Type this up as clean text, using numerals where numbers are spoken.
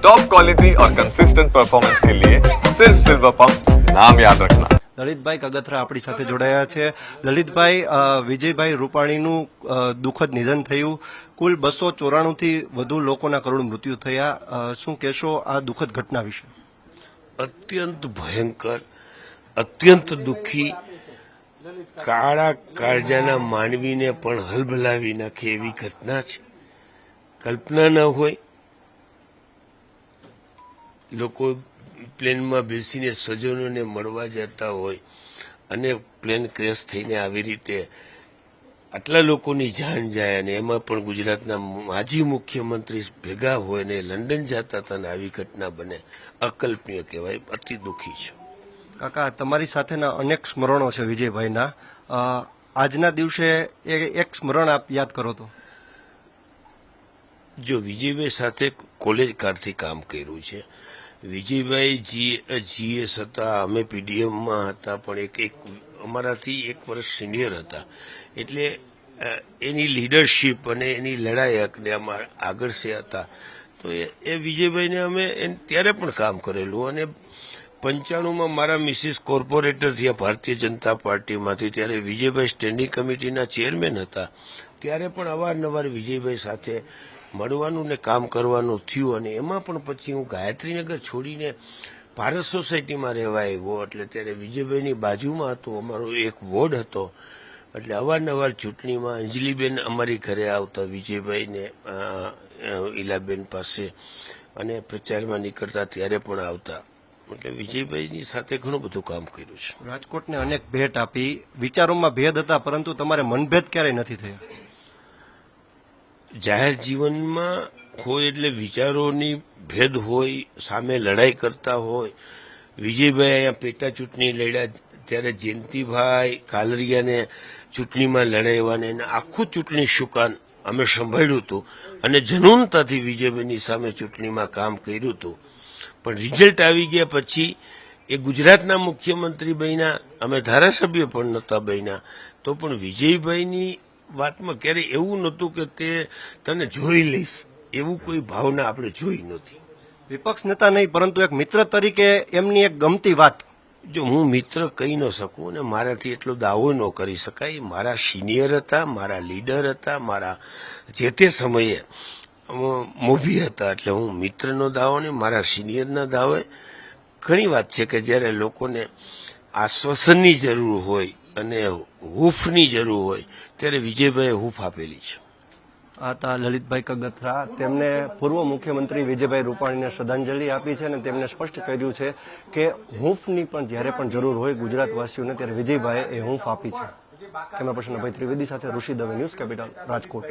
Top quality और consistent performance के लिए सिर्फ सिल्वर पंप नाम याद रखना। લલિતભાઈ કગથરા આપણી સાથે જોડાયા છે। લલિતભાઈ, વિજયભાઈ રૂપાણીનું દુઃખદ નિધન થયું। કુલ 294 થી વધુ લોકોના કરુણ મૃત્યુ થયા। શું કહેશો આ દુઃખદ ઘટના વિશે? અત્યંત ભયંકર, અત્યંત દુઃખી, કાળા કાળજાના માનવીને પણ હલબલાવી નાખે એવી ઘટના છે। કલ્પના ન હોય, લોકો પ્લેનમાં બેસીને સ્વજનોને મળવા જતા હોય અને પ્લેન ક્રેશ થઈને આવી રીતે આટલા લોકોની જાન જાય અને એમાં પણ ગુજરાતના માજી મુખ્યમંત્રી ભેગા હોય ને લંડન જતા હતા ને આવી ઘટના બને, અકલ્પનીય કહેવાય। અતિ દુઃખી છે। કાકા, તમારી સાથેના અનેક સ્મરણો છે વિજયભાઈના। આજના દિવસે એક સ્મરણ આપ યાદ કરો તો? જો વિજયભાઈ સાથે કોલેજ કાળથી કામ કર્યું છે। વિજયભાઈ જીએસ હતા, અમે પીડીએમમાં હતા, પણ એક અમારાથી 1 વર્ષ સિનિયર હતા, એટલે એની લીડરશીપ અને એની લડાયક ને અમારા આગળ છે હતા। તો એ વિજયભાઈને અમે ત્યારે પણ કામ કરેલું અને 95માં મારા મિસિસ કોર્પોરેટર થયા ભારતીય જનતા પાર્ટીમાંથી, ત્યારે વિજયભાઈ સ્ટેન્ડિંગ કમિટીના ચેરમેન હતા, ત્યારે પણ અવારનવાર વિજયભાઈ સાથે મળવાનું ને કામ કરવાનું થયું। અને એમાં પણ પછી હું ગાયત્રીનગર છોડીને ભારત સોસાયટીમાં રહેવા આવ્યો, એટલે ત્યારે વિજયભાઈની બાજુમાં હતું અમારો એક વોર્ડ હતો, એટલે અવારનવાર ચૂંટણીમાં અંજલીબેન અમારી ઘરે આવતા વિજયભાઈને ઈલાબેન પાસે, અને પ્રચારમાં નીકળતા ત્યારે પણ આવતા, એટલે વિજયભાઈની સાથે ઘણું બધું કામ કર્યું છે। રાજકોટને અનેક ભેટ આપી, વિચારોમાં ભેદ હતા, પરંતુ તમારે મનભેદ ક્યારેય નથી થયા? જાહેર જીવનમાં હોય એટલે વિચારોની ભેદ હોય, સામે લડાઈ કરતા હોય। વિજયભાઈ અહીંયા પેટા ચૂંટણી લડ્યા ત્યારે જયંતિભાઈ કાલરિયાને ચૂંટણીમાં લડાવવાને આખું ચૂંટણી શુકાન અમે સંભાળ્યું હતું અને જનૂનતાથી વિજયભાઈની સામે ચૂંટણીમાં કામ કર્યું હતું, પણ રિઝલ્ટ આવી ગયા પછી એ ગુજરાતના મુખ્યમંત્રી બન્યા, અમે ધારાસભ્ય પણ નહોતા બન્યા, તો પણ વિજયભાઈની વાતમાં ક્યારેય એવું નહોતું કે તે તને જોઈ લઈશ, એવું કોઈ ભાવના આપણે જોઈ નહોતી। વિપક્ષ નેતા નહીં, પરંતુ એક મિત્ર તરીકે એમની એક ગમતી વાત? જો હું મિત્ર કહી ન શકું અને મારાથી એટલો દાવો ન કરી શકાય। મારા સિનિયર હતા, મારા લીડર હતા, મારા જે તે સમયે મોભી હતા, એટલે હું મિત્રનો દાવો નહીં, મારા સિનિયરના દાવે ઘણી વાત છે કે જ્યારે લોકોને આશ્વાસનની જરૂર હોય અને હૂંફની જરૂર હોય ત્યારે વિજયભાઈએ હૂંફ આપેલી છે। આ હતા લલિતભાઈ કગથરા। તેમને પૂર્વ મુખ્યમંત્રી વિજયભાઈ રૂપાણીને શ્રદ્ધાંજલિ આપી છે અને તેમને સ્પષ્ટ કર્યું છે કે હૂંફની પણ જ્યારે પણ જરૂર હોય ગુજરાતવાસીઓને ત્યારે વિજયભાઈએ એ હૂંફ આપી છે। કેમેરા પર્સન અભય ત્રિવેદી સાથે ઋષિ દવે, ન્યૂઝ કેપિટલ, રાજકોટ।